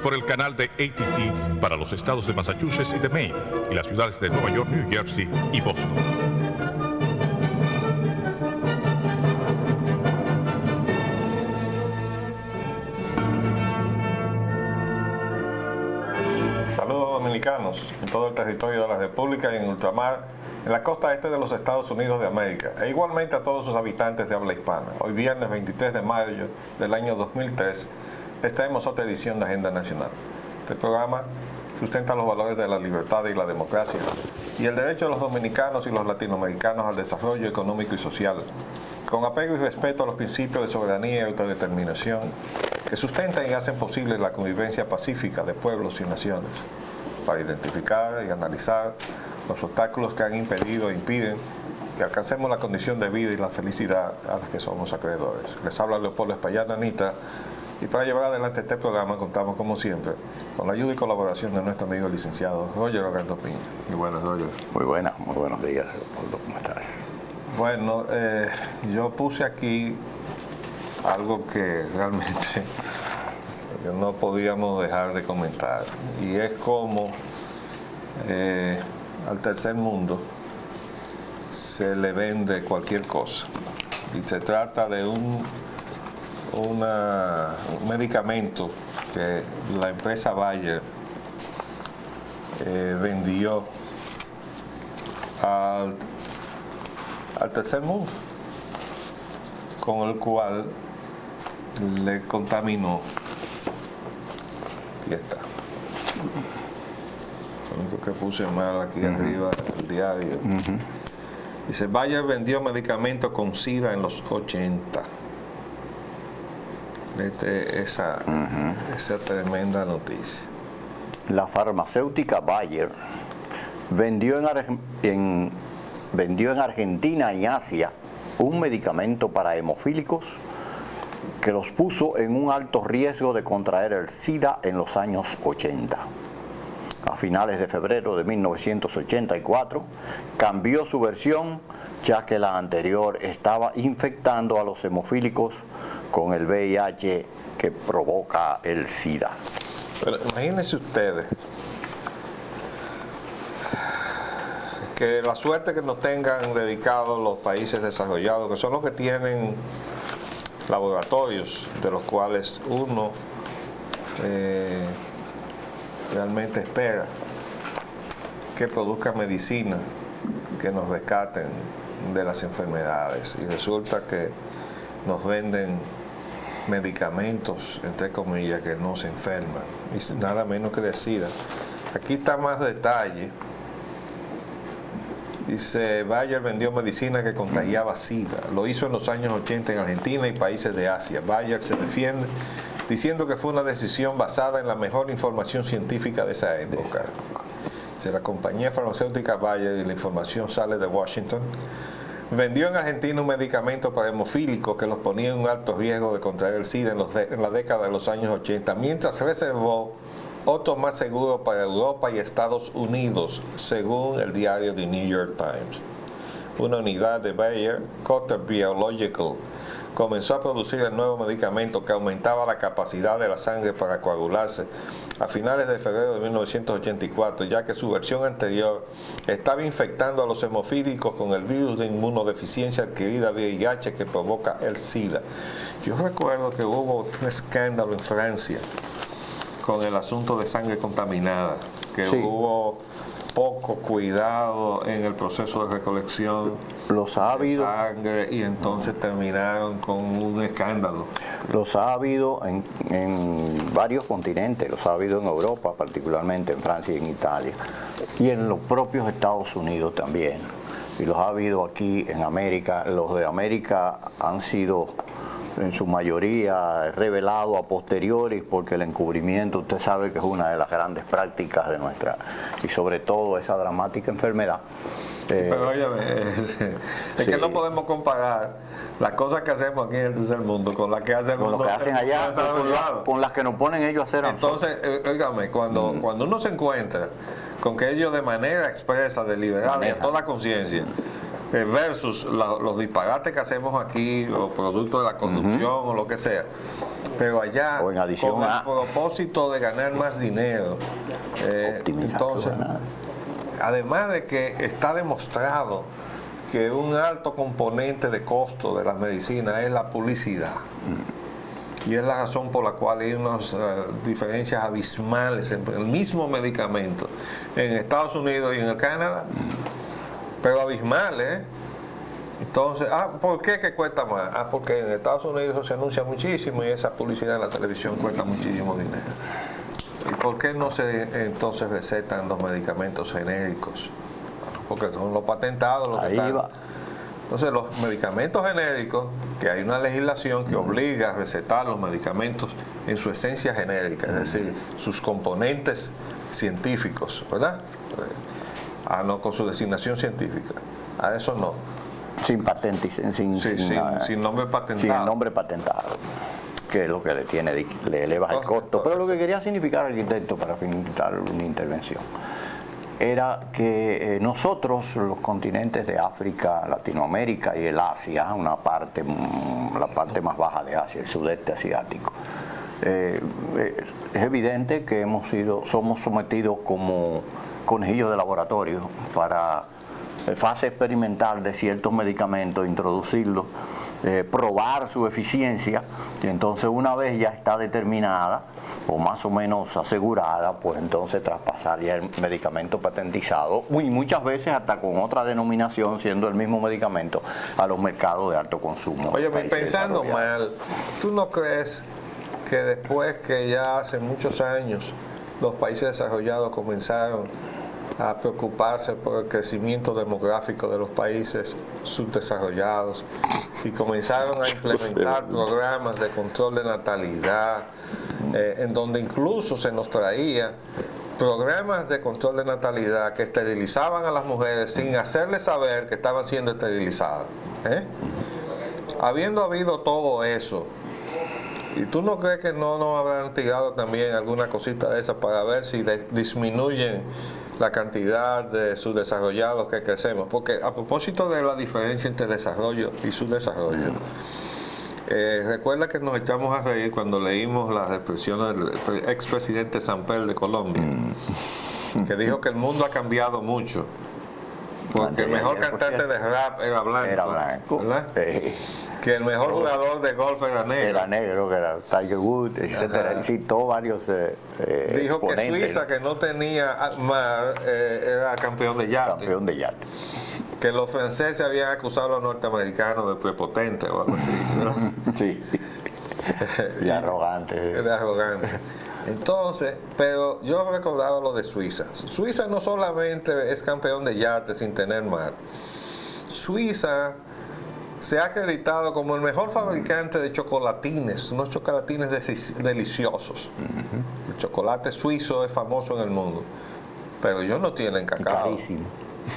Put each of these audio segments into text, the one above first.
por el canal de AT&T para los estados de Massachusetts y de Maine y las ciudades de Nueva York, New Jersey y Boston. Saludos dominicanos en todo el territorio de la República y en ultramar, en la costa este de los Estados Unidos de América, e igualmente a todos sus habitantes de habla hispana. Hoy viernes 23 de mayo del año 2003, les traemos otra edición de Agenda Nacional. Este programa sustenta los valores de la libertad y la democracia y el derecho de los dominicanos y los latinoamericanos al desarrollo económico y social, con apego y respeto a los principios de soberanía y autodeterminación que sustentan y hacen posible la convivencia pacífica de pueblos y naciones, para identificar y analizar los obstáculos que han impedido e impiden que alcancemos la condición de vida y la felicidad a las que somos acreedores. Les habla Leopoldo Espaillat Nanita, y para llevar adelante este programa contamos, como siempre, con la ayuda y colaboración de nuestro amigo el licenciado Roger Orlando Piña. Muy buenas, Roger. Muy buenos días, Leopoldo, ¿cómo estás? Bueno, yo puse aquí algo que realmente no podíamos dejar de comentar, y es como al tercer mundo se le vende cualquier cosa, y se trata de un medicamento que la empresa Bayer vendió al tercer mundo, con el cual le contaminó. Y está. Lo único que puse mal aquí arriba, el diario. Dice, Bayer vendió medicamentos con SIDA en los 80. Esa tremenda noticia. La farmacéutica Bayer vendió en Argentina y Asia un medicamento para hemofílicos que los puso en un alto riesgo de contraer el SIDA en los años 80. A finales de febrero de 1984 cambió su versión, ya que la anterior estaba infectando a los hemofílicos con el VIH que provoca el SIDA. Pero imagínense ustedes que la suerte que nos tengan dedicados los países desarrollados, que son los que tienen laboratorios de los cuales uno realmente espera que produzcan medicina que nos rescaten de las enfermedades, y resulta que nos venden medicamentos, entre comillas, que no se enferman, y nada menos que de SIDA. Aquí está más detalle. Dice, Bayer vendió medicina que contagiaba SIDA. Lo hizo en los años 80 en Argentina y países de Asia. Bayer se defiende diciendo que fue una decisión basada en la mejor información científica de esa época. Dice, la compañía farmacéutica Bayer, y la información sale de Washington, vendió en Argentina un medicamento para hemofílicos que los ponía en un alto riesgo de contraer el SIDA en la década de los años 80, mientras reservó otro más seguro para Europa y Estados Unidos, según el diario The New York Times. Una unidad de Bayer, Cotter Biological, comenzó a producir el nuevo medicamento que aumentaba la capacidad de la sangre para coagularse a finales de febrero de 1984, ya que su versión anterior estaba infectando a los hemofílicos con el virus de inmunodeficiencia adquirida VIH que provoca el SIDA. Yo recuerdo que hubo un escándalo en Francia con el asunto de sangre contaminada, que sí, hubo poco cuidado en el proceso de recolección de sangre, y entonces terminaron con un escándalo. Los ha habido en varios continentes, los ha habido en Europa, particularmente en Francia y en Italia, y en los propios Estados Unidos también, y los ha habido aquí en América. Los de América han sido en su mayoría revelado a posteriori, porque el encubrimiento, usted sabe que es una de las grandes prácticas de nuestra, y sobre todo esa dramática enfermedad. Pero oye, es que no podemos comparar las cosas que hacemos aquí en el tercer mundo con las que hacen el mundo, con lo que hacen allá, con las que nos ponen ellos a hacer a nosotros. Entonces, óigame, cuando uno se encuentra con que ellos de manera expresa, deliberada y a toda conciencia, versus los disparates que hacemos aquí, o producto de la corrupción o lo que sea, Pero allá, O en adición con el a- propósito de ganar más dinero. Optimizar Entonces, su ganancia. además de que está demostrado que un alto componente de costo de la medicina es la publicidad. Y es la razón por la cual hay unas diferencias abismales en el mismo medicamento en Estados Unidos y en el Canadá. Pero abismales, ¿eh? Entonces, ¿por qué que cuesta más? Porque en Estados Unidos se anuncia muchísimo y esa publicidad en la televisión cuesta muchísimo dinero. ¿Y por qué no se entonces recetan los medicamentos genéricos? Porque son los patentados los que Ahí están. va. Entonces, los medicamentos genéricos, que hay una legislación que obliga a recetar los medicamentos en su esencia genérica, es decir, sus componentes científicos, ¿verdad? No, con su designación científica. A eso no. Sin patente, Sin nombre patentado. sin el nombre patentado, que es lo que le eleva el costo. Pero lo que quería significar, arquitecto, para finalizar una intervención, era que nosotros, los continentes de África, Latinoamérica y el Asia, la parte más baja de Asia, el sudeste asiático, es evidente que somos sometidos como conejillos de laboratorio para fase experimental de ciertos medicamentos, introducirlos, probar su eficiencia, y entonces una vez ya está determinada o más o menos asegurada, pues entonces traspasar ya el medicamento patentizado, y muchas veces hasta con otra denominación, siendo el mismo medicamento, a los mercados de alto consumo. Oye, países pensando desarrollados. mal, ¿tú no crees que después que ya hace muchos años los países desarrollados comenzaron a preocuparse por el crecimiento demográfico de los países subdesarrollados y comenzaron a implementar programas de control de natalidad, en donde incluso se nos traía programas de control de natalidad que esterilizaban a las mujeres sin hacerles saber que estaban siendo esterilizadas? Habiendo habido todo eso, ¿y tú no crees que no nos habrán tirado también alguna cosita de esas para ver si disminuyen la cantidad de subdesarrollados que crecemos? Porque a propósito de la diferencia entre desarrollo y subdesarrollo, recuerda que nos echamos a reír cuando leímos las expresiones del expresidente Samper de Colombia, que dijo que el mundo ha cambiado mucho, porque el mejor cantante de rap era blanco, ¿verdad? Que el mejor jugador de golf era negro. Era negro, que era Tiger Woods, etcétera. Y citó varios dijo que exponentes, Suiza, ¿no? que no tenía mar, era campeón de yate. Campeón de yate. Que los franceses habían acusado a los norteamericanos de prepotentes o algo así, ¿verdad? Sí. Y arrogante. Era arrogante. Entonces, pero yo recordaba lo de Suiza. Suiza no solamente es campeón de yate sin tener mar. Suiza se ha acreditado como el mejor fabricante de chocolatines, unos chocolatines deliciosos. El chocolate suizo es famoso en el mundo, pero ellos no tienen cacao. Carísimo.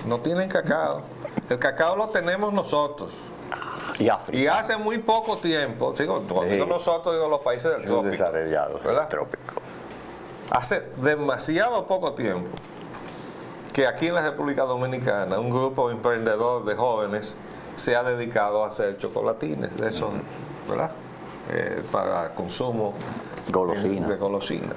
No tienen cacao. El cacao lo tenemos nosotros. Y África. Y hace muy poco tiempo, cuando digo nosotros, digo los países del trópico, Desarrollados, ¿verdad? trópico. Hace demasiado poco tiempo que aquí en la República Dominicana un grupo emprendedor de jóvenes se ha dedicado a hacer chocolatines de esos, ¿verdad? Para consumo Golosina. de golosina.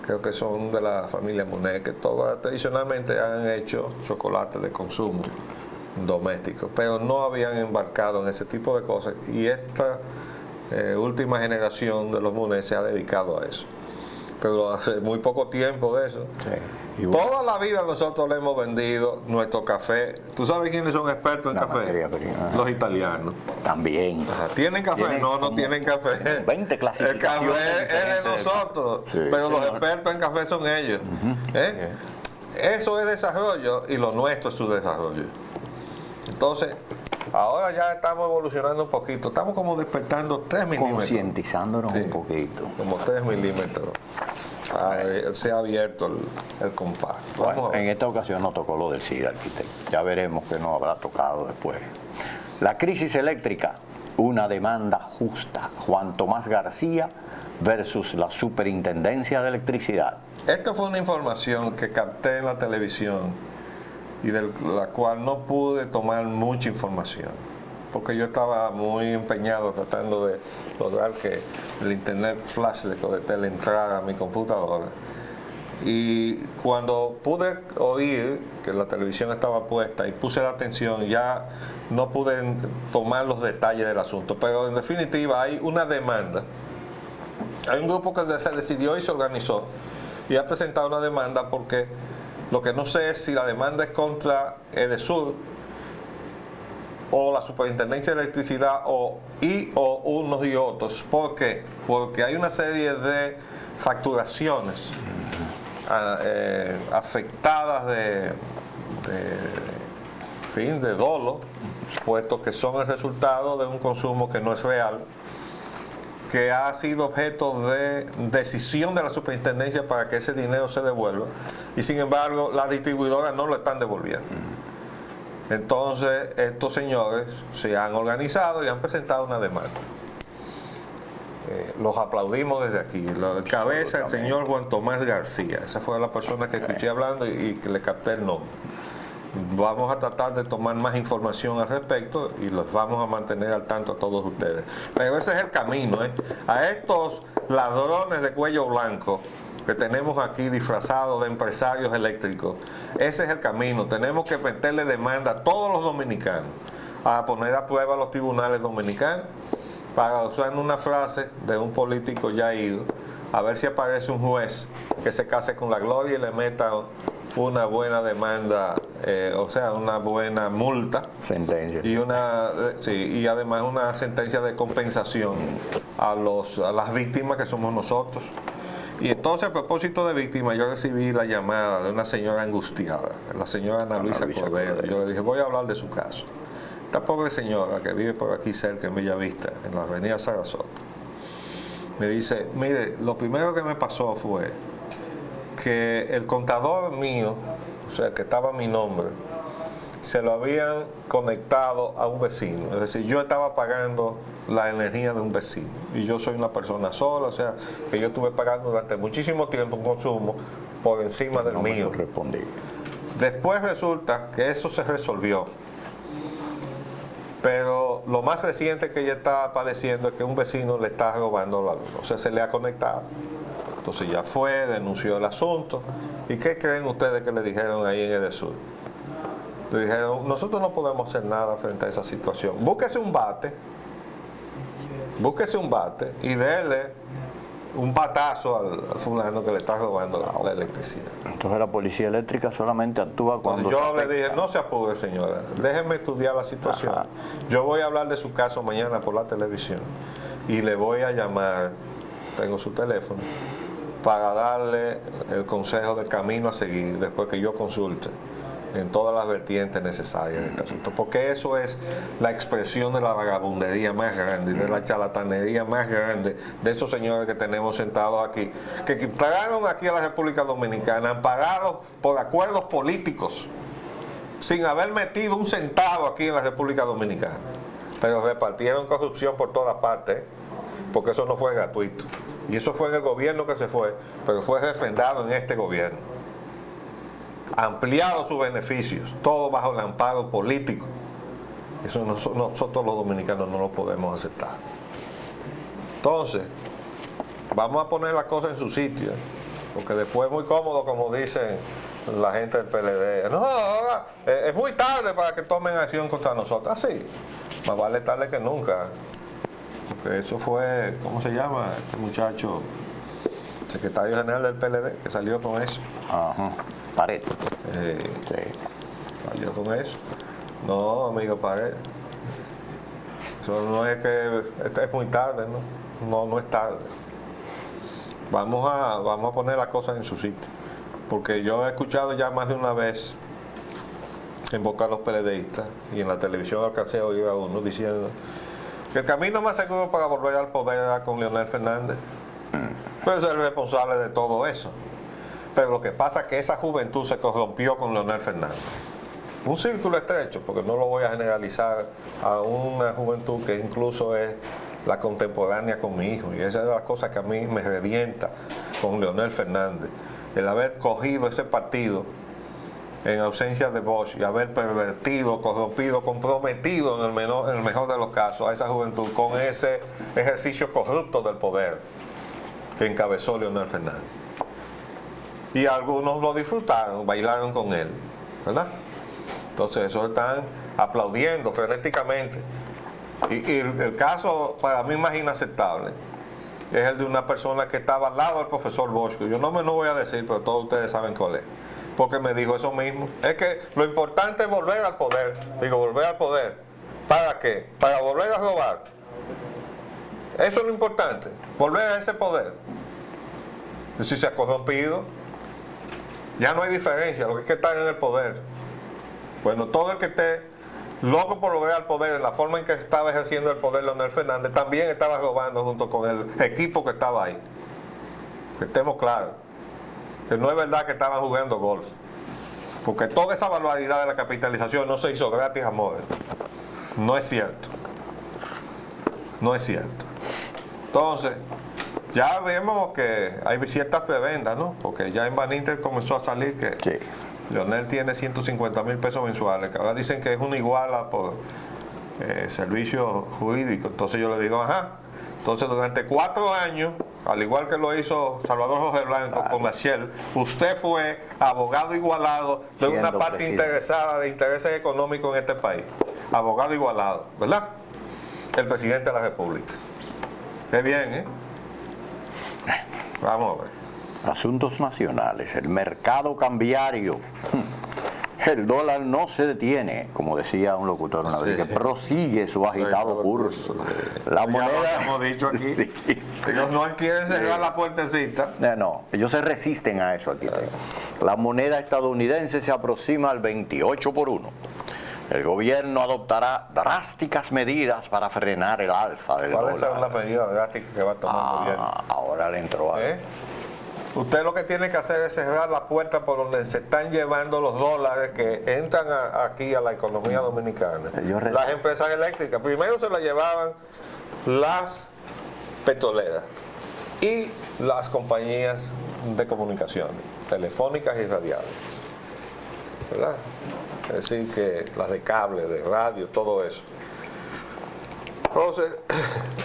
Creo que son de la familia Monet, que todos tradicionalmente han hecho chocolate de consumo doméstico, pero no habían embarcado en ese tipo de cosas, y esta última generación de los Monet se ha dedicado a eso. Pero hace muy poco tiempo de eso. Sí. Toda la vida nosotros le hemos vendido nuestro café. ¿Tú sabes quiénes son expertos en La café? materia prima. Los italianos. También. Ajá. ¿Tienen café? Tienen No como tienen café. 20 El clasificaciones café es de diferentes. nosotros, Sí, pero los señor. expertos en café son ellos. Eso es desarrollo y lo nuestro es su desarrollo. Entonces, ahora ya estamos evolucionando un poquito. Estamos como despertando 3 milímetros. Concientizándonos Sí. un poquito. Como 3 milímetros. Se ha abierto el compás. Vamos Bueno, a ver. en esta ocasión no tocó lo del SIDA, arquitecto. Ya veremos qué nos habrá tocado después. La crisis eléctrica, una demanda justa. Juan Tomás García versus la Superintendencia de Electricidad. Esta fue una información que capté en la televisión y de la cual no pude tomar mucha información. porque yo estaba muy empeñado tratando de lograr que el internet flash de Codetel entrara a mi computadora. Y cuando pude oír que la televisión estaba puesta y puse la atención, ya no pude tomar los detalles del asunto. Pero en definitiva hay una demanda. Hay un grupo que se decidió y se organizó y ha presentado una demanda, porque lo que no sé es si la demanda es contra Edesur o la Superintendencia de Electricidad o unos y otros. ¿Por qué? Porque hay una serie de facturaciones afectadas de dolo, puesto que son el resultado de un consumo que no es real, que ha sido objeto de decisión de la superintendencia para que ese dinero se devuelva, y sin embargo las distribuidoras no lo están devolviendo. Entonces estos señores se han organizado y han presentado una demanda. Los aplaudimos desde aquí. La cabeza, el señor Juan Tomás García, esa fue la persona que escuché hablando y que le capté el nombre. Vamos a tratar de tomar más información al respecto y los vamos a mantener al tanto a todos ustedes. Pero ese es el camino, ¿eh? A estos ladrones de cuello blanco que tenemos aquí disfrazados de empresarios eléctricos, ese es el camino. Tenemos que meterle demanda a todos los dominicanos, a poner a prueba a los tribunales dominicanos, para usar una frase de un político ya ido, a ver si aparece un juez que se case con la gloria y le meta una buena demanda, o sea, una buena multa, sentencia, y además una sentencia de compensación a las víctimas, que somos nosotros. Y entonces, a propósito de víctimas, yo recibí la llamada de una señora angustiada, la señora Ana Luisa Cordero. Yo le dije, voy a hablar de su caso. Esta pobre señora que vive por aquí cerca, en Bellavista, en la avenida Sarasota, me dice, mire, lo primero que me pasó fue que el contador mío, o sea, que estaba a mi nombre, se lo habían conectado a un vecino. Es decir, yo estaba pagando la energía de un vecino y yo soy una persona sola, o sea, que yo estuve pagando durante muchísimo tiempo un consumo por encima del mío. Después resulta que eso se resolvió, pero lo más reciente que ella está padeciendo es que un vecino le está robando la luz, o sea, se le ha conectado. Entonces ya fue, denunció el asunto. ¿Y qué creen ustedes que le dijeron ahí en Edesur? Le dijeron, nosotros no podemos hacer nada frente a esa situación. Búsquese un bate y déle un batazo al fulano que le está robando la electricidad. Entonces la policía eléctrica solamente actúa cuando... Yo le dije, no se apure, señora, déjeme estudiar la situación. Ajá. Yo voy a hablar de su caso mañana por la televisión y le voy a llamar, tengo su teléfono, para darle el consejo de camino a seguir después que yo consulte en todas las vertientes necesarias de este asunto, porque eso es la expresión de la vagabundería más grande, de la charlatanería más grande de esos señores que tenemos sentados aquí, que entraron aquí a la República Dominicana amparados por acuerdos políticos, sin haber metido un centavo aquí en la República Dominicana, pero repartieron corrupción por todas partes, porque eso no fue gratuito. Y eso fue en el gobierno que se fue, pero fue refrendado en este gobierno. Ampliado sus beneficios, todo bajo el amparo político. Eso nosotros los dominicanos no lo podemos aceptar. Entonces, vamos a poner las cosas en su sitio, porque después es muy cómodo, como dicen la gente del PLD. No, ahora es muy tarde para que tomen acción contra nosotros. Así, más vale tarde que nunca. Porque eso fue, ¿cómo se llama este muchacho? Secretario general del PLD, que salió con eso. Ajá. Pared. Sí. Salió con eso. No, amigo Pared. Eso no es que es muy tarde, ¿no? No es tarde. Vamos a poner las cosas en su sitio. Porque yo he escuchado ya más de una vez en boca de los PLDistas, y en la televisión alcancé a oír a uno diciendo que el camino más seguro para volver al poder era con Leonel Fernández. Pero es el responsable de todo eso. Pero lo que pasa es que esa juventud se corrompió con Leonel Fernández. Un círculo estrecho, porque no lo voy a generalizar, a una juventud que incluso es la contemporánea con mi hijo. Y esa es la cosa que a mí me revienta con Leonel Fernández. El haber cogido ese partido en ausencia de Bosch y haber pervertido, corrompido, comprometido en el mejor de los casos a esa juventud con ese ejercicio corrupto del poder que encabezó Leonel Fernández. Y algunos lo disfrutaron, bailaron con él, ¿verdad? Entonces eso están aplaudiendo frenéticamente. Y el caso para mí más inaceptable es el de una persona que estaba al lado del profesor Bosch. Yo no voy a decir, pero todos ustedes saben cuál es. Porque me dijo eso mismo. Es que lo importante es volver al poder. Digo, volver al poder. ¿Para qué? Para volver a robar. Eso es lo importante. Volver a ese poder. Y si se ha corrompido, ya no hay diferencia. Lo que es que estar en el poder. Bueno, todo el que esté loco por volver al poder, en la forma en que estaba ejerciendo el poder Leonel Fernández, también estaba robando junto con el equipo que estaba ahí. Que estemos claros. Que no es verdad que estaban jugando golf. Porque toda esa barbaridad de la capitalización no se hizo gratis, amores. No es cierto. No es cierto. Entonces, ya vemos que hay ciertas prebendas, ¿no? Porque ya en Baninter comenzó a salir que sí. Leonel tiene 150,000 pesos mensuales, que ahora dicen que es una iguala por servicio jurídico. Entonces yo le digo, ajá. Entonces durante 4 años, al igual que lo hizo Salvador Jorge Blanco con la Shell, usted fue abogado igualado de una parte interesada de intereses económicos en este país. Abogado igualado, ¿verdad? El presidente de la República. Qué bien, ¿eh? Vamos a ver. Asuntos nacionales, el mercado cambiario. El dólar no se detiene, como decía un locutor una vez, que prosigue su agitado curso. La moneda, ya lo hemos dicho aquí. Sí. Ellos no quieren cerrar la puertecita. No, ellos se resisten a eso aquí. La moneda estadounidense se aproxima al 28 por 1. El gobierno adoptará drásticas medidas para frenar el alza del dólar. ¿Cuál es la medida drástica que va a tomar el gobierno? Ahora le entró a... Usted lo que tiene que hacer es cerrar la puerta por donde se están llevando los dólares que entran aquí a la economía dominicana. Las empresas eléctricas, primero se las llevaban las petroleras y las compañías de comunicaciones, telefónicas y radiales, ¿verdad? Es decir, que las de cable, de radio, todo eso. Entonces,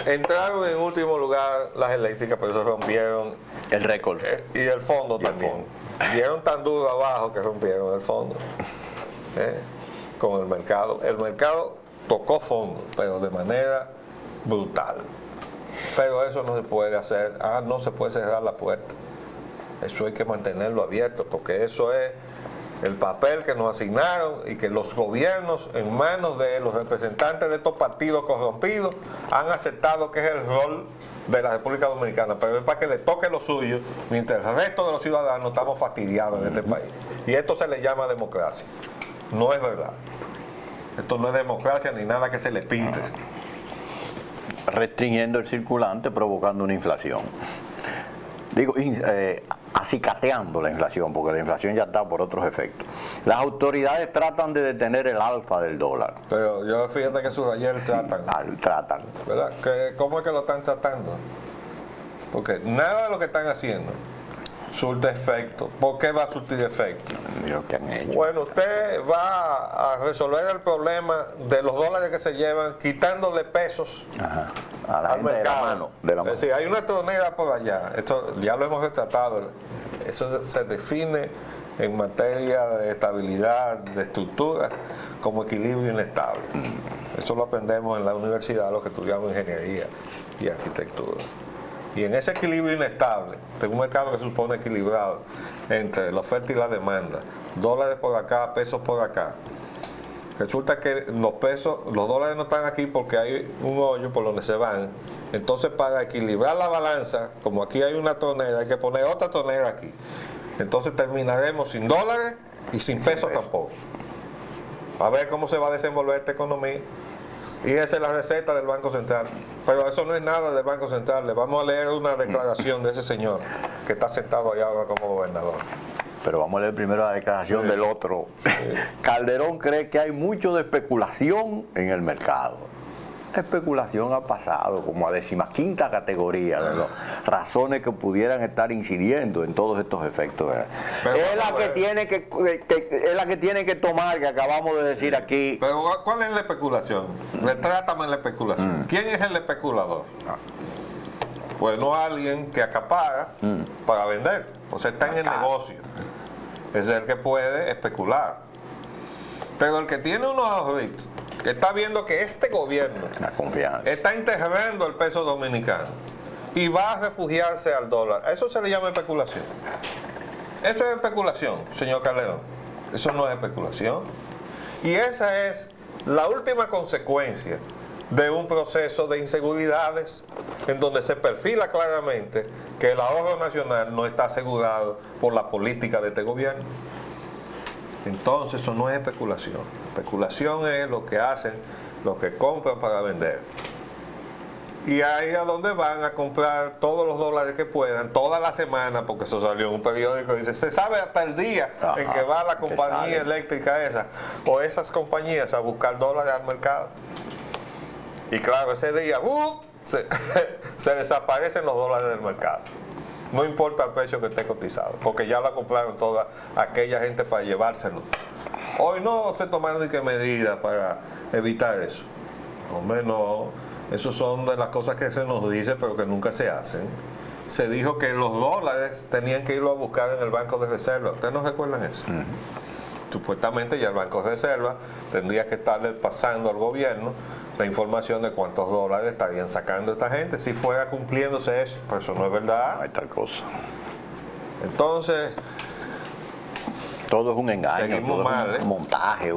entraron en último lugar las eléctricas, pero se rompieron el récord. Y el fondo también. Dieron tan duro abajo que rompieron el fondo. Con el mercado. El mercado tocó fondo, pero de manera brutal. Pero eso no se puede hacer. No se puede cerrar la puerta. Eso hay que mantenerlo abierto, porque eso es el papel que nos asignaron y que los gobiernos en manos de los representantes de estos partidos corrompidos han aceptado que es el rol de la República Dominicana, pero es para que le toque lo suyo mientras el resto de los ciudadanos estamos fastidiados en este país. Y esto se le llama democracia. No es verdad. Esto no es democracia ni nada que se le pinte. Restringiendo el circulante, provocando una inflación. Digo, acicateando la inflación, porque la inflación ya está por otros efectos. Las autoridades tratan de detener el alza del dólar. Pero yo fíjate que subrayé el tratan. Tratan. ¿Verdad? ¿Cómo es que lo están tratando? Porque nada de lo que están haciendo surte efecto. ¿Por qué va a surtir efecto? ¿Qué han hecho? Bueno, usted va a resolver el problema de los dólares que se llevan quitándole pesos a la al mercado. De la mano. Es decir, hay una tornera por allá. Esto ya lo hemos retratado. Eso se define en materia de estabilidad, de estructura, como equilibrio inestable. Eso lo aprendemos en la universidad, los que estudiamos ingeniería y arquitectura. Y en ese equilibrio inestable, de un mercado que se supone equilibrado entre la oferta y la demanda, dólares por acá, pesos por acá, resulta que los dólares no están aquí porque hay un hoyo por donde se van. Entonces, para equilibrar la balanza, como aquí hay una tonera, hay que poner otra tonera aquí. Entonces terminaremos sin dólares y sin pesos tampoco. A ver cómo se va a desenvolver esta economía. Y esa es la receta del Banco Central. Pero eso no es nada del Banco Central. Le vamos a leer una declaración de ese señor que está sentado allá ahora como gobernador. Pero vamos a leer primero la declaración del otro. Calderón cree que hay mucho de especulación en el mercado. La especulación ha pasado como a 15ª categoría de las razones que pudieran estar incidiendo en todos estos efectos. Es la que tiene que tomar, que acabamos de decir aquí. Pero ¿cuál es la especulación? Retrátame la especulación. ¿Quién es el especulador? Bueno, alguien que acapara para vender. O sea, está en el negocio. Es el que puede especular. Pero el que tiene unos ahorritos, que está viendo que este gobierno está enterrando el peso dominicano y va a refugiarse al dólar, a eso se le llama especulación. Eso es especulación, señor Calderón. Eso no es especulación. Y esa es la última consecuencia de un proceso de inseguridades en donde se perfila claramente que el ahorro nacional no está asegurado por la política de este gobierno. Entonces eso no es especulación. Especulación es lo que hacen los que compran para vender. Y ahí a donde van a comprar todos los dólares que puedan, toda la semana, porque eso salió en un periódico, dice, se sabe hasta el día en que va la compañía eléctrica esa, o esas compañías a buscar dólares al mercado. Y claro, ese día se desaparecen los dólares del mercado. No importa el precio que esté cotizado, porque ya la compraron toda aquella gente para llevárselo. Hoy no se tomaron ni qué medidas para evitar eso. Hombre, no. Eso son de las cosas que se nos dice, pero que nunca se hacen. Se dijo que los dólares tenían que irlo a buscar en el Banco de Reserva. ¿Ustedes no recuerdan eso? Supuestamente ya el Banco de Reserva tendría que estarle pasando al gobierno la información de cuántos dólares estarían sacando esta gente, si fuera cumpliéndose eso, pero eso no es verdad. No hay tal cosa. Entonces, todo es un engaño, seguimos todo mal, es un montaje,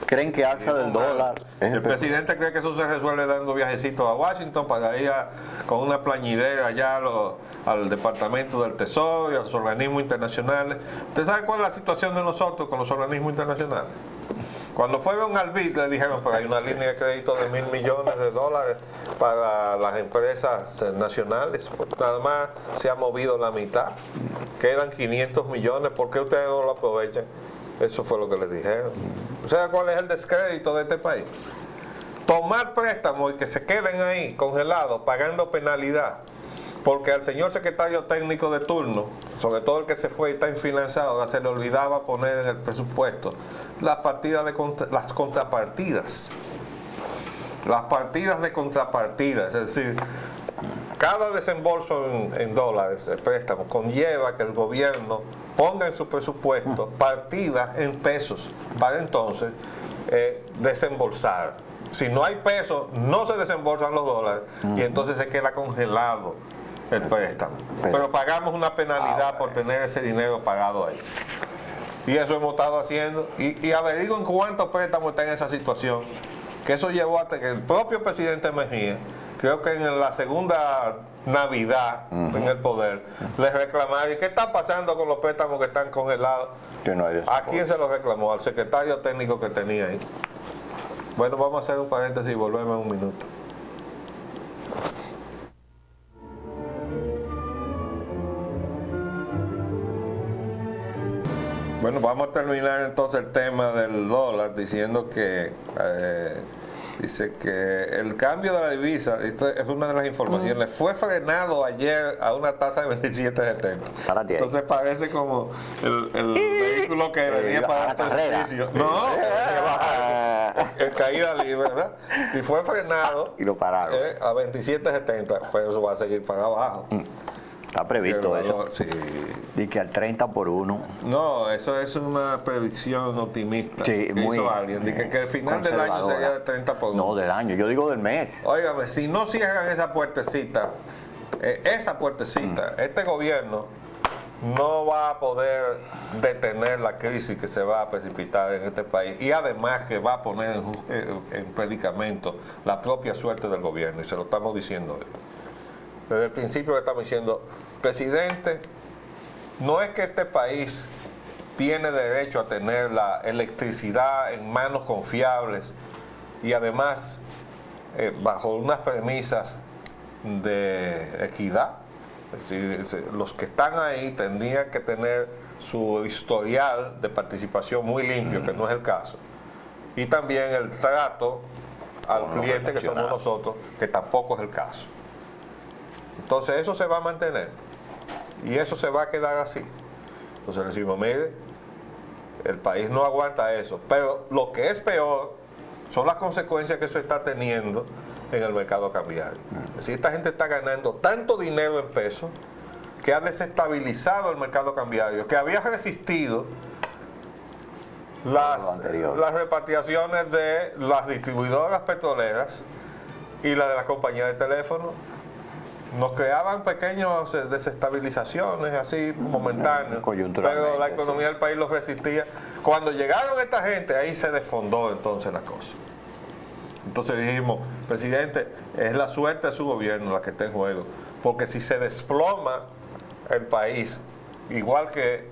creen que alza del dólar. El presidente cree que eso se resuelve dando viajecitos a Washington para ir con una plañidera allá al Departamento del Tesoro y a los organismos internacionales. ¿Usted sabe cuál es la situación de nosotros con los organismos internacionales? Cuando fueron al BID le dijeron, pero hay una línea de crédito de $1.000 millones para las empresas nacionales. Pues nada más se ha movido la mitad. Quedan 500 millones. ¿Por qué ustedes no lo aprovechan? Eso fue lo que les dijeron. O sea, ¿cuál es el descrédito de este país? Tomar préstamos y que se queden ahí congelados, pagando penalidad, porque al señor secretario técnico de turno, sobre todo el que se fue y está infinanciado, ahora se le olvidaba poner en el presupuesto las partidas las contrapartidas. Las partidas de contrapartida, es decir, cada desembolso en dólares de préstamo conlleva que el gobierno ponga en su presupuesto partidas en pesos para entonces desembolsar. Si no hay pesos, no se desembolsan los dólares y entonces se queda congelado el préstamo. Pero pagamos una penalidad por tener ese dinero pagado ahí. Y eso hemos estado haciendo. Y averigüen cuántos préstamos están en esa situación. Que eso llevó hasta que el propio presidente Mejía, creo que en la segunda Navidad en el poder, les reclamaron, ¿y qué está pasando con los préstamos que están congelados? ¿A quién se los reclamó? Al secretario técnico que tenía ahí. Bueno, vamos a hacer un paréntesis y volvemos en un minuto. Bueno, vamos a terminar entonces el tema del dólar diciendo que dice que el cambio de la divisa, esto es una de las informaciones, fue frenado ayer a una tasa de 27.70. Entonces parece como el vehículo que venía para el servicio. No, en caída libre, ¿verdad? Y fue frenado y lo pararon a 27.70, pero eso va a seguir para abajo. Está previsto eso. Sí. Y que al 30 por 1. No, eso es una predicción optimista que hizo alguien. Dice que el final del año sería de 30 por 1. No, del año, yo digo del mes. Óigame, si no cierran esa puertecita, este gobierno no va a poder detener la crisis que se va a precipitar en este país y además que va a poner en predicamento la propia suerte del gobierno, y se lo estamos diciendo hoy. Desde el principio le estamos diciendo, presidente, no es que este país tiene derecho a tener la electricidad en manos confiables y además bajo unas premisas de equidad. Es decir, los que están ahí tendrían que tener su historial de participación muy limpio, que no es el caso. Y también el trato al Con los cliente que somos relacionados. nosotros, que tampoco es el caso. Entonces eso se va a mantener y eso se va a quedar así. Entonces le decimos, mire, el país no aguanta eso, pero lo que es peor son las consecuencias que eso está teniendo en el mercado cambiario. Es decir, esta gente está ganando tanto dinero en pesos que ha desestabilizado el mercado cambiario, que había resistido las repatriaciones de las distribuidoras petroleras y las de las compañías de teléfono. Nos creaban pequeñas desestabilizaciones así momentáneas, pero la economía del país los resistía. Cuando llegaron esta gente, ahí se desfondó entonces la cosa. Entonces dijimos, presidente, es la suerte de su gobierno la que está en juego, porque si se desploma el país, igual que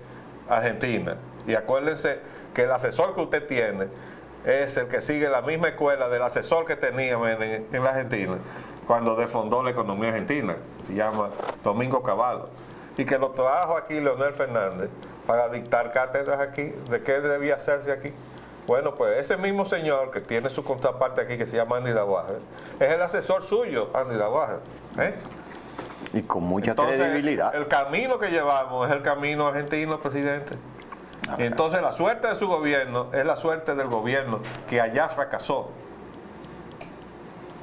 Argentina, y acuérdense que el asesor que usted tiene es el que sigue la misma escuela del asesor que teníamos en la Argentina, cuando desfondó la economía argentina, se llama Domingo Cavallo, y que lo trajo aquí Leonel Fernández para dictar cátedras aquí de qué debía hacerse aquí. Bueno, pues ese mismo señor que tiene su contraparte aquí, que se llama Andy Dawaje, es el asesor suyo, Andy Dawaje. Y con mucha Entonces, credibilidad. el camino que llevamos es el camino argentino, presidente. Y entonces la suerte de su gobierno es la suerte del gobierno que allá fracasó.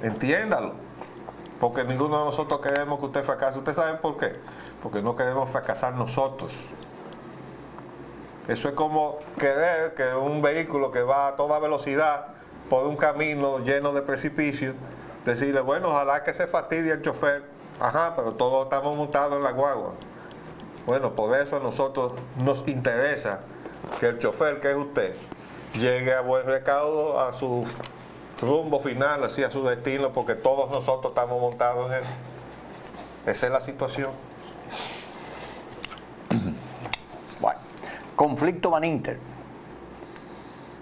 Entiéndalo. Porque ninguno de nosotros queremos que usted fracase. ¿Usted sabe por qué? Porque no queremos fracasar nosotros. Eso es como querer que un vehículo que va a toda velocidad por un camino lleno de precipicios, decirle, bueno, ojalá que se fastidie el chofer. Ajá, pero todos estamos montados en la guagua. Bueno, por eso a nosotros nos interesa que el chofer, que es usted, llegue a buen recaudo, a su rumbo final, así a su destino, porque todos nosotros estamos montados en él. Esa es la situación. Bueno, conflicto Baninter.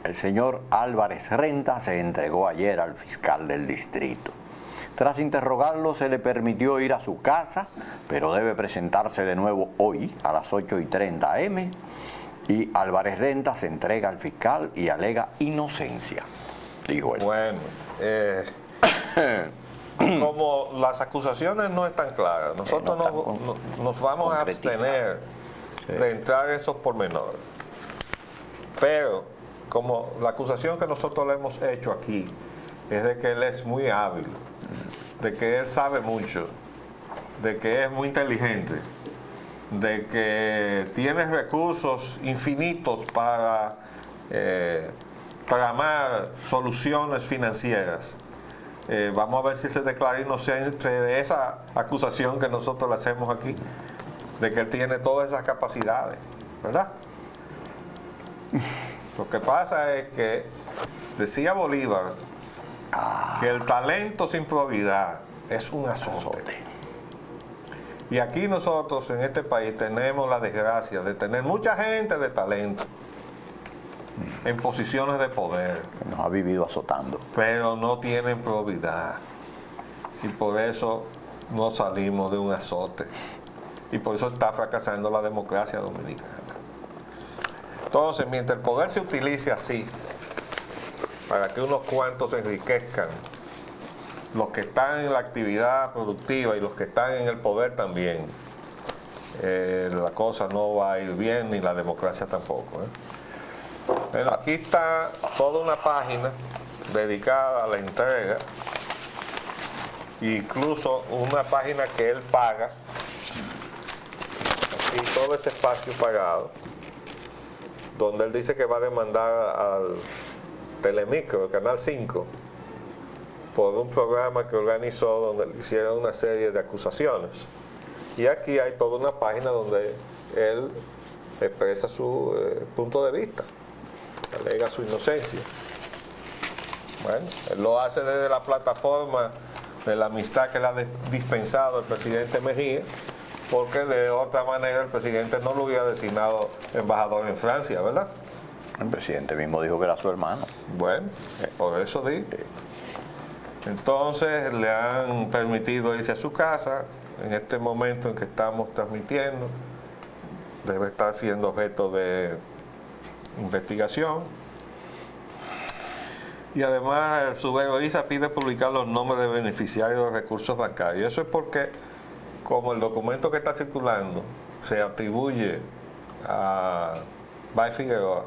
El señor Álvarez Renta se entregó ayer al fiscal del distrito. Tras interrogarlo, se le permitió ir a su casa, pero debe presentarse de nuevo hoy a las 8:30 am. Y Álvarez Renta se entrega al fiscal y alega inocencia, dijo él. Bueno, como las acusaciones no están claras, nosotros nos vamos a abstener de entrar en esos pormenores. Pero, como la acusación que nosotros le hemos hecho aquí es de que él es muy hábil, de que él sabe mucho, de que es muy inteligente, de que tiene recursos infinitos para tramar soluciones financieras. Vamos a ver si se declara inocente de esa acusación que nosotros le hacemos aquí, de que él tiene todas esas capacidades, ¿verdad? Lo que pasa es que decía Bolívar que el talento sin probidad es un azote. Y aquí nosotros en este país tenemos la desgracia de tener mucha gente de talento en posiciones de poder, Que nos ha vivido azotando. pero no tienen probidad. Y por eso no salimos de un azote. Y por eso está fracasando la democracia dominicana. Entonces, mientras el poder se utilice así, para que unos cuantos se enriquezcan, los que están en la actividad productiva y los que están en el poder también, la cosa no va a ir bien, ni la democracia tampoco. Bueno, aquí está toda una página dedicada a la entrega, incluso una página que él paga, aquí todo ese espacio pagado, donde él dice que va a demandar al Telemicro, el Canal 5, por un programa que organizó donde le hicieron una serie de acusaciones. Y aquí hay toda una página donde él expresa su punto de vista, alega su inocencia. Bueno, él lo hace desde la plataforma de la amistad que le ha dispensado el presidente Mejía, porque de otra manera el presidente no lo hubiera designado embajador en Francia, ¿verdad? El presidente mismo dijo que era su hermano. Bueno, por eso digo. Entonces le han permitido irse a su casa en este momento en que estamos transmitiendo. Debe estar siendo objeto de investigación. Y además el Subegoiza pide publicar los nombres de beneficiarios de recursos bancarios. Eso es porque, como el documento que está circulando se atribuye a Báez Figueroa,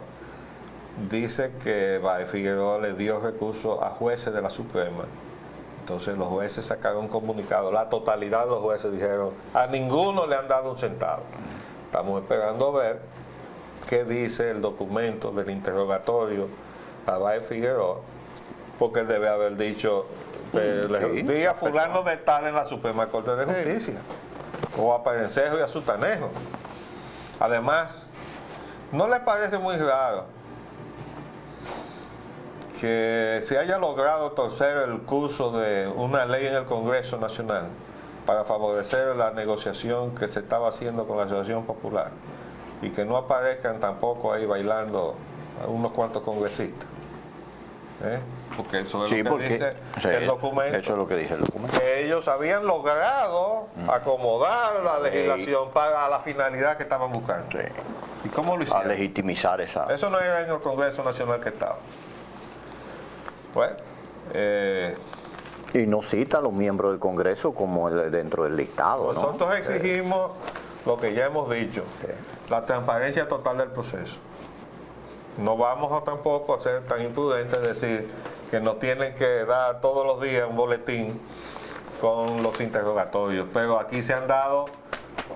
dice que Báez Figueroa le dio recursos a jueces de la Suprema. Entonces los jueces sacaron un comunicado. La totalidad de los jueces dijeron, a ninguno le han dado un centavo. Estamos esperando a ver qué dice el documento del interrogatorio a Báez Figueroa, porque él debe haber dicho, diga fulano de tal en la Suprema Corte de Justicia, o a Perencejo y a Sutanejo. Además, ¿no le parece muy raro que se haya logrado torcer el curso de una ley en el Congreso Nacional para favorecer la negociación que se estaba haciendo con la Asociación Popular y que no aparezcan tampoco ahí bailando a unos cuantos congresistas? Porque eso es lo que dice el documento. Eso es lo que dice el documento. Que ellos habían logrado acomodar la legislación para la finalidad que estaban buscando. Sí. ¿Y cómo lo hicieron? A legitimizar esa. Eso no era en el Congreso Nacional que estaba. Bueno, y no cita a los miembros del Congreso como dentro del listado, ¿no? Nosotros exigimos lo que ya hemos dicho, la transparencia total del proceso. No vamos tampoco a ser tan imprudentes de decir que nos tienen que dar todos los días un boletín con los interrogatorios, pero aquí se han dado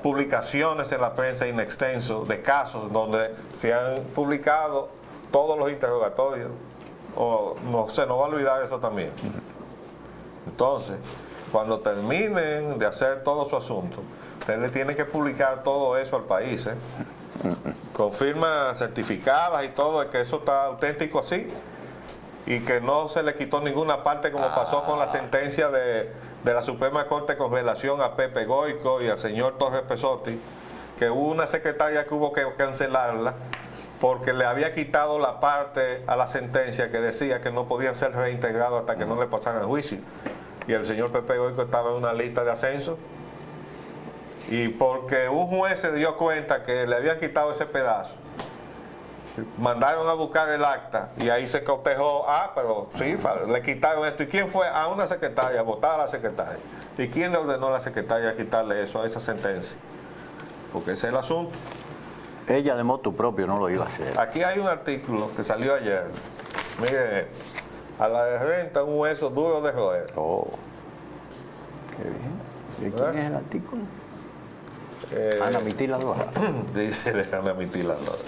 publicaciones en la prensa in extenso de casos donde se han publicado todos los interrogatorios. O no se nos va a olvidar eso también. Entonces, cuando terminen de hacer todo su asunto, ustedes le tienen que publicar todo eso al país, con firmas certificadas y todo, de que eso está auténtico así, y que no se le quitó ninguna parte como pasó con la sentencia de la Suprema Corte con relación a Pepe Goico y al señor Torres Pesotti, que hubo una secretaria que hubo que cancelarla porque le había quitado la parte a la sentencia que decía que no podían ser reintegrados hasta que no le pasaran juicio. Y el señor Pepe Goico estaba en una lista de ascenso. Y porque un juez se dio cuenta que le habían quitado ese pedazo, mandaron a buscar el acta y ahí se cotejó, pero sí, le quitaron esto. ¿Y quién fue? A una secretaria, votar a la secretaria. ¿Y quién le ordenó a la secretaria quitarle eso, a esa sentencia? Porque ese es el asunto. Ella de motu propio no lo iba a hacer. Aquí hay un artículo que salió ayer. Miren, a la de renta un hueso duro de roer. Oh, qué bien. ¿De quién es el artículo? Ana Mitila Dora. Dice de Ana Mitila Dora.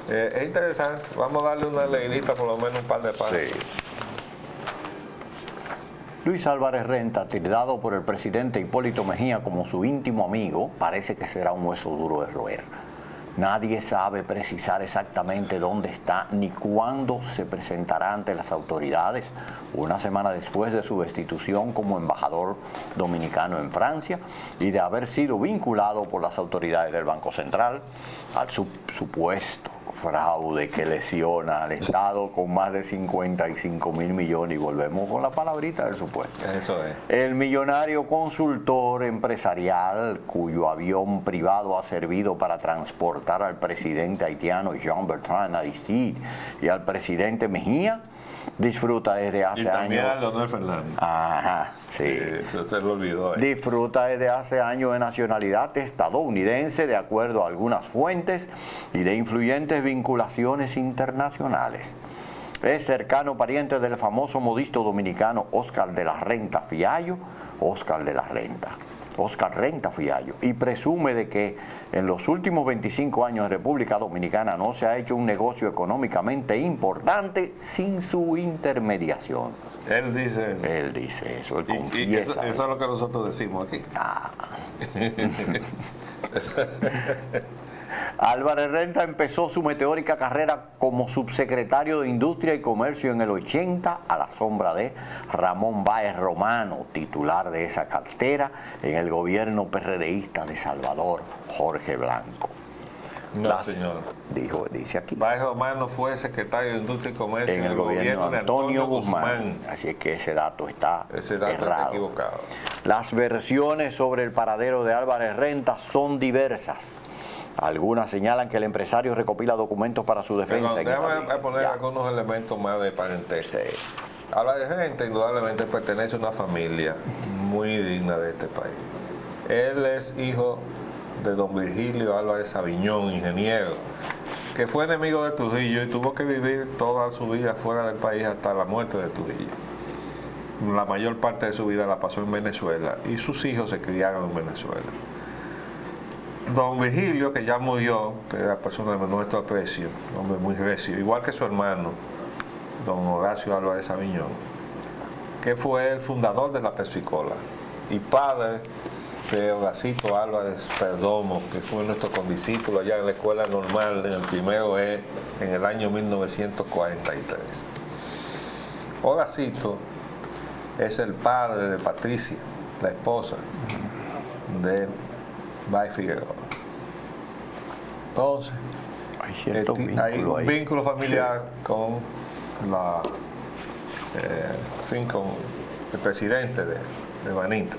Es interesante. Vamos a darle una leidita, por lo menos un par de páginas. Sí. Luis Álvarez Renta, tildado por el presidente Hipólito Mejía como su íntimo amigo, parece que será un hueso duro de roer. Nadie sabe precisar exactamente dónde está ni cuándo se presentará ante las autoridades, una semana después de su destitución como embajador dominicano en Francia y de haber sido vinculado por las autoridades del Banco Central al supuesto fraude que lesiona al Estado con más de 55.000 millones, y volvemos con la palabrita del supuesto. Eso es. El millonario consultor empresarial cuyo avión privado ha servido para transportar al presidente haitiano Jean-Bertrand Aristide y al presidente Mejía disfruta desde hace años. Y también a Leonel Fernández. Ajá, sí. Eso se lo olvidó. Disfruta desde hace años de nacionalidad estadounidense, de acuerdo a algunas fuentes, y de influyentes vinculaciones internacionales. Es cercano pariente del famoso modisto dominicano Oscar de la Renta Fiallo, Oscar Renta Fiallo, y presume de que en los últimos 25 años en República Dominicana no se ha hecho un negocio económicamente importante sin su intermediación. Él dice eso. Él dice eso, él y confiesa. eso es lo que nosotros decimos aquí. Álvarez Renta empezó su meteórica carrera como subsecretario de Industria y Comercio en el 80 a la sombra de Ramón Báez Romano, titular de esa cartera en el gobierno PRDista de Salvador Jorge Blanco. No, señor. Dice aquí. Báez Romano fue secretario de Industria y Comercio en el gobierno de Antonio Guzmán. Así es que ese dato está errado. Está equivocado. Las versiones sobre el paradero de Álvarez Renta son diversas. Algunas señalan que el empresario recopila documentos para su defensa. Déjame poner algunos elementos más de parentesco. Sí. Álvarez Renta indudablemente pertenece a una familia muy digna de este país. Él es hijo de don Virgilio Álvarez Sabiñón, ingeniero, que fue enemigo de Trujillo y tuvo que vivir toda su vida fuera del país hasta la muerte de Trujillo. La mayor parte de su vida la pasó en Venezuela y sus hijos se criaron en Venezuela. Don Virgilio, que ya murió, que era persona de nuestro aprecio, hombre muy recio, igual que su hermano, don Horacio Álvarez Sabiñón, que fue el fundador de la Persicola y padre de Horacito Álvarez Perdomo, que fue nuestro condiscípulo allá en la escuela normal, en el primero E, en el año 1943. Horacito es el padre de Patricia, la esposa de Bay Figueroa. Entonces, hay un vínculo familiar con con el presidente de Baninter.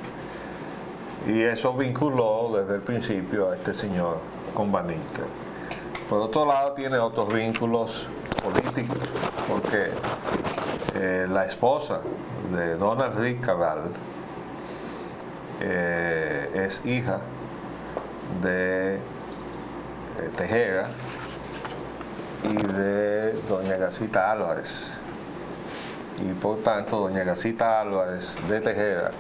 Y eso vinculó desde el principio a este señor con Baninter. Por otro lado, tiene otros vínculos políticos, porque la esposa de Donald Rick Cabral es hija de Tejera y de doña Gacita Álvarez. Y por tanto, doña Gacita Álvarez de Tejera,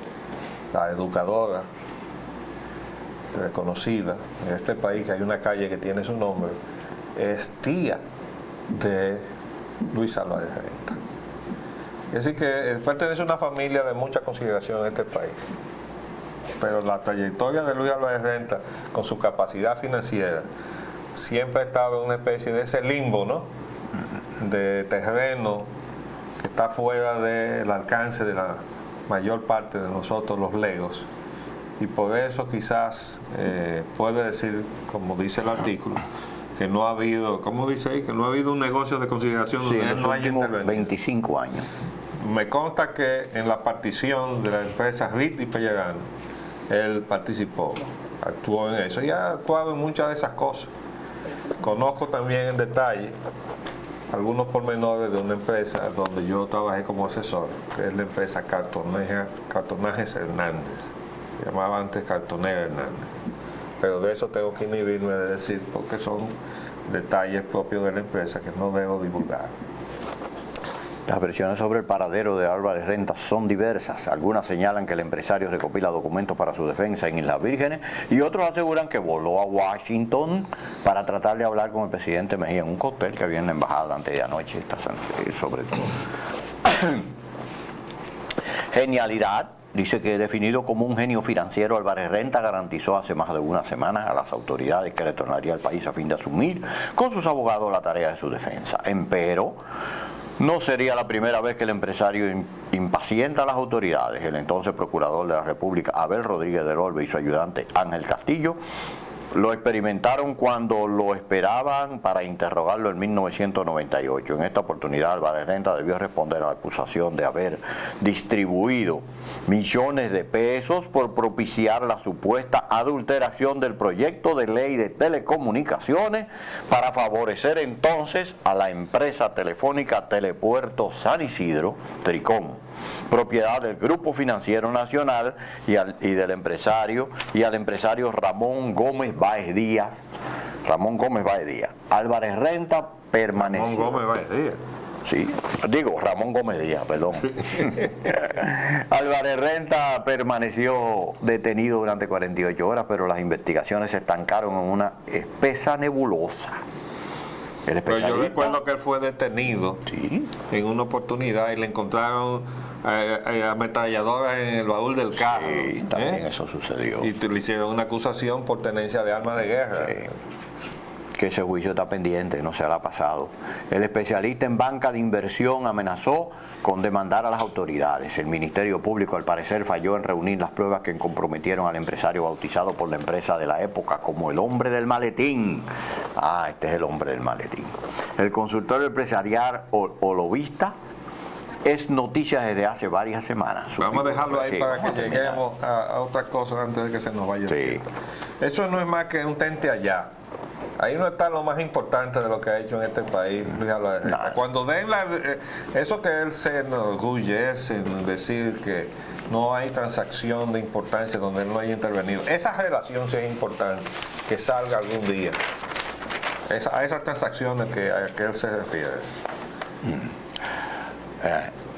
la educadora reconocida en este país, que hay una calle que tiene su nombre, es tía de Luis Álvarez Renta. Es decir, que pertenece a una familia de mucha consideración en este país. Pero la trayectoria de Luis Álvarez Renta, con su capacidad financiera, siempre ha estado en una especie de ese limbo, ¿no?, de terreno que está fuera del alcance de la mayor parte de nosotros los legos, y por eso quizás puede decir, como dice el artículo, que no ha habido, ¿cómo dice ahí? Que no ha habido un negocio de consideración donde él no haya intervenido. 25 años. Me consta que en la partición de la empresa Ritt y Pellegano, él participó, actuó en eso y ha actuado en muchas de esas cosas. Conozco también en detalle algunos pormenores de una empresa donde yo trabajé como asesor, que es la empresa Cartonajes Hernández. Se llamaba antes Cartonera Hernández. Pero de eso tengo que inhibirme de decir, porque son detalles propios de la empresa que no debo divulgar. Las versiones sobre el paradero de Álvarez Renta son diversas. Algunas señalan que el empresario recopila documentos para su defensa en Islas Vírgenes y otros aseguran que voló a Washington para tratar de hablar con el presidente Mejía en un cóctel que había en la embajada antes de anoche, sobre todo. Genialidad. Dice que definido como un genio financiero, Álvarez Renta garantizó hace más de una semana a las autoridades que retornaría al país a fin de asumir con sus abogados la tarea de su defensa. Empero, no sería la primera vez que el empresario impacienta a las autoridades. El entonces procurador de la República, Abel Rodríguez del Orbe, y su ayudante Ángel Castillo lo experimentaron cuando lo esperaban para interrogarlo en 1998. En esta oportunidad, Álvarez Renta debió responder a la acusación de haber distribuido millones de pesos por propiciar la supuesta adulteración del proyecto de ley de telecomunicaciones para favorecer entonces a la empresa telefónica Telepuerto San Isidro, Tricom, propiedad del Grupo Financiero Nacional y al empresario Ramón Gómez Báez Díaz. Álvarez Renta permaneció. Ramón Gómez Báez Díaz. Sí, digo Ramón Gómez Díaz, perdón. Sí. Álvarez Renta permaneció detenido durante 48 horas, pero las investigaciones se estancaron en una espesa nebulosa. Pero yo recuerdo que él fue detenido en una oportunidad y le encontraron ametralladoras en el baúl del carro. Sí, también eso sucedió. Y le hicieron una acusación por tenencia de armas de guerra. Sí. Que ese juicio está pendiente, no se ha pasado. El especialista en banca de inversión amenazó con demandar a las autoridades. El Ministerio Público, al parecer, falló en reunir las pruebas que comprometieron al empresario bautizado por la empresa de la época como el hombre del maletín. Este es el hombre del maletín. El consultorio empresarial Olovista es noticia desde hace varias semanas. Vamos a dejarlo ahí para que lleguemos a otras cosas antes de que se nos vaya el tiempo. Eso no es más que un tente allá. Ahí no está lo más importante de lo que ha hecho en este país, Luis Álvarez. No. Cuando den eso que él se enorgullece en decir que no hay transacción de importancia donde él no haya intervenido. Esa relación sí es importante, que salga algún día. A esas transacciones a que él se refiere.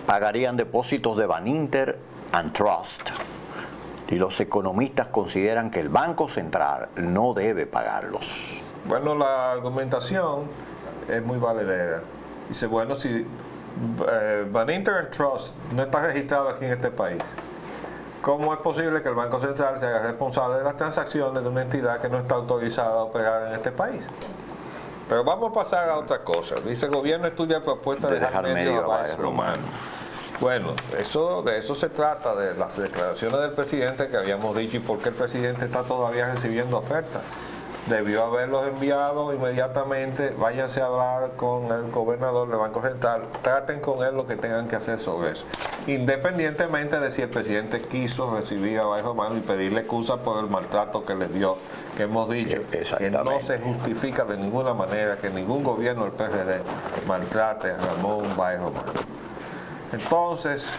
Pagarían depósitos de Baninter and Trust. Y los economistas consideran que el Banco Central no debe pagarlos. Bueno, la argumentación es muy valedera. Dice, bueno, si Baninter and Trust no está registrado aquí en este país, ¿cómo es posible que el Banco Central se haga responsable de las transacciones de una entidad que no está autorizada a operar en este país? Pero vamos a pasar a otra cosa. Dice, el gobierno estudia propuestas de dejar medio a Báez Romano. Bueno, de eso se trata, de las declaraciones del presidente que habíamos dicho, y por qué el presidente está todavía recibiendo ofertas. Debió haberlos enviado inmediatamente. Váyanse a hablar con el gobernador del Banco Central, traten con él lo que tengan que hacer sobre eso, independientemente de si el presidente quiso recibir a Báez Romano y pedirle excusa por el maltrato que le dio, que hemos dicho que no se justifica de ninguna manera que ningún gobierno del PRD maltrate a Ramón Báez Romano. Entonces,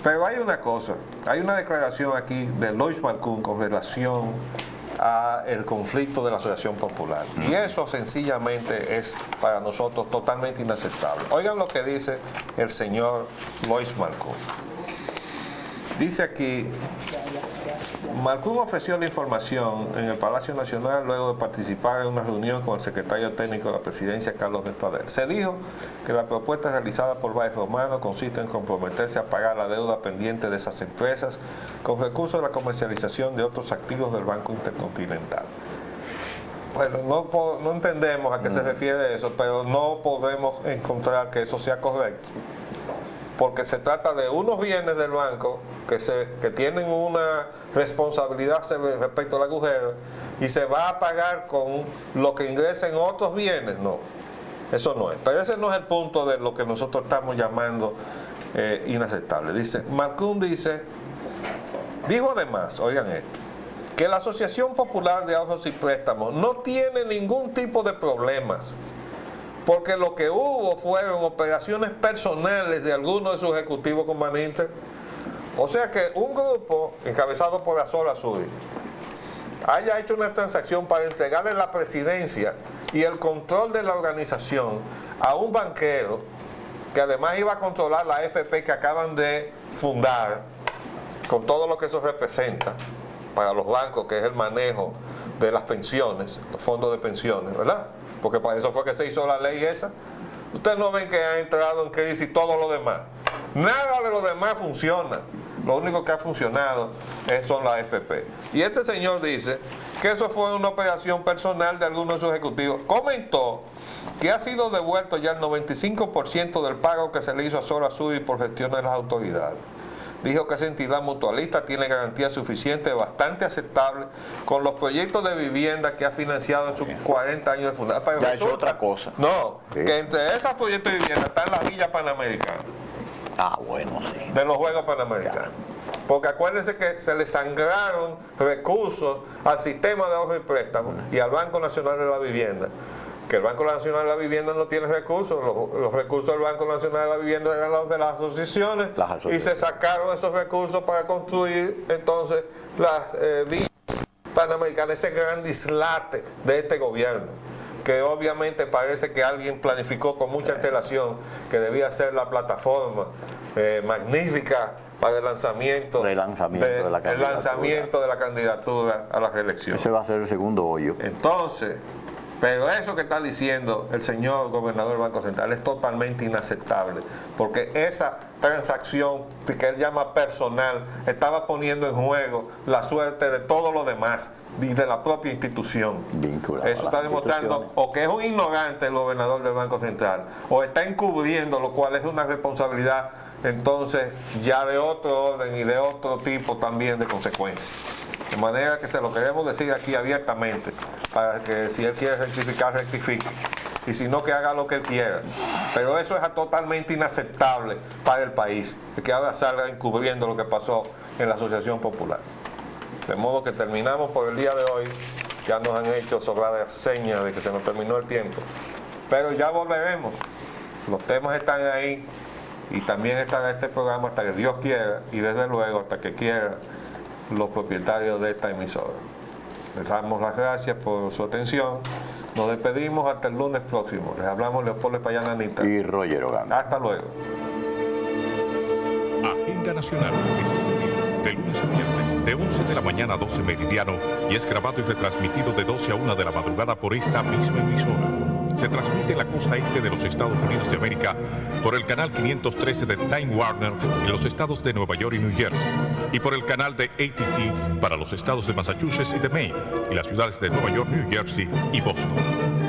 pero hay una cosa, hay una declaración aquí de Lois Marcoux con relación a el conflicto de la Asociación Popular, y eso sencillamente es para nosotros totalmente inaceptable. Oigan lo que dice el señor Lois Marcoux. Dice aquí, Marcoux ofreció la información en el Palacio Nacional luego de participar en una reunión con el secretario técnico de la presidencia, Carlos Estadel. Se dijo que la propuesta realizada por Báez Romano consiste en comprometerse a pagar la deuda pendiente de esas empresas con recursos de la comercialización de otros activos del Banco Intercontinental. Bueno, no entendemos a qué se refiere eso, pero no podemos encontrar que eso sea correcto, porque se trata de unos bienes del banco que tienen una responsabilidad respecto al agujero, y se va a pagar con lo que ingresa en otros bienes. No, eso no es. Pero ese no es el punto de lo que nosotros estamos llamando inaceptable. Dice, Marcoux dijo además, oigan esto, que la Asociación Popular de Ahorros y Préstamos no tiene ningún tipo de problemas, porque lo que hubo fueron operaciones personales de algunos de sus ejecutivos con Baninter. O sea que un grupo encabezado por Azor Azuri haya hecho una transacción para entregarle la presidencia y el control de la organización a un banquero que además iba a controlar la AFP que acaban de fundar, con todo lo que eso representa para los bancos, que es el manejo de las pensiones, los fondos de pensiones, ¿verdad? Porque para eso fue que se hizo la ley esa. Ustedes no ven que ha entrado en crisis todo lo demás. Nada de lo demás funciona. Lo único que ha funcionado son las AFP. Y este señor dice que eso fue una operación personal de algunos de sus ejecutivos. Comentó que ha sido devuelto ya el 95% del pago que se le hizo a Azor Azuri por gestión de las autoridades. Dijo que esa entidad mutualista tiene garantía suficiente, bastante aceptable, con los proyectos de vivienda que ha financiado en sus 40 años de fundación. Pero ya resulta, es otra cosa. No, sí, que entre esos proyectos de vivienda están las villas panamericanas. Ah, bueno, sí. De los Juegos Panamericanos. Porque acuérdense que se le sangraron recursos al sistema de ahorro y préstamo y al Banco Nacional de la Vivienda. Que el Banco Nacional de la Vivienda no tiene recursos, los recursos del Banco Nacional de la Vivienda eran los de las asociaciones, y se sacaron esos recursos para construir entonces las villas panamericanas, ese gran dislate de este gobierno, que obviamente parece que alguien planificó con mucha antelación que debía ser la plataforma magnífica para el lanzamiento de la candidatura a la reelección. Ese va a ser el segundo hoyo. Entonces, pero eso que está diciendo el señor gobernador del Banco Central es totalmente inaceptable, porque esa transacción que él llama personal estaba poniendo en juego la suerte de todo lo demás y de la propia institución. Vinculado eso está demostrando o que es un ignorante el gobernador del Banco Central, o está encubriendo, lo cual es una responsabilidad entonces ya de otro orden y de otro tipo también de consecuencias. De manera que se lo queremos decir aquí abiertamente, para que si él quiere rectificar, rectifique. Y si no, que haga lo que él quiera. Pero eso es totalmente inaceptable para el país, que ahora salga encubriendo lo que pasó en la Asociación Popular. De modo que terminamos por el día de hoy ya nos han hecho sobradas señas de que se nos terminó el tiempo. Pero ya volveremos. Los temas están ahí y también estará este programa hasta que Dios quiera y desde luego hasta que quieran los propietarios de esta emisora. Les damos las gracias por su atención. Nos despedimos hasta el lunes próximo. Les hablamos Leopoldo Espaillán Anita Y Roger Ogando. Hasta luego. Agenda Nacional, de lunes a viernes, de 11 de la mañana a 12 meridiano, y es grabado y retransmitido de 12 a 1 de la madrugada por esta misma emisora. Se transmite en la costa este de los Estados Unidos de América por el canal 513 de Time Warner en los estados de Nueva York y New Jersey, y por el canal de AT&T para los estados de Massachusetts y de Maine, y las ciudades de Nueva York, New Jersey y Boston.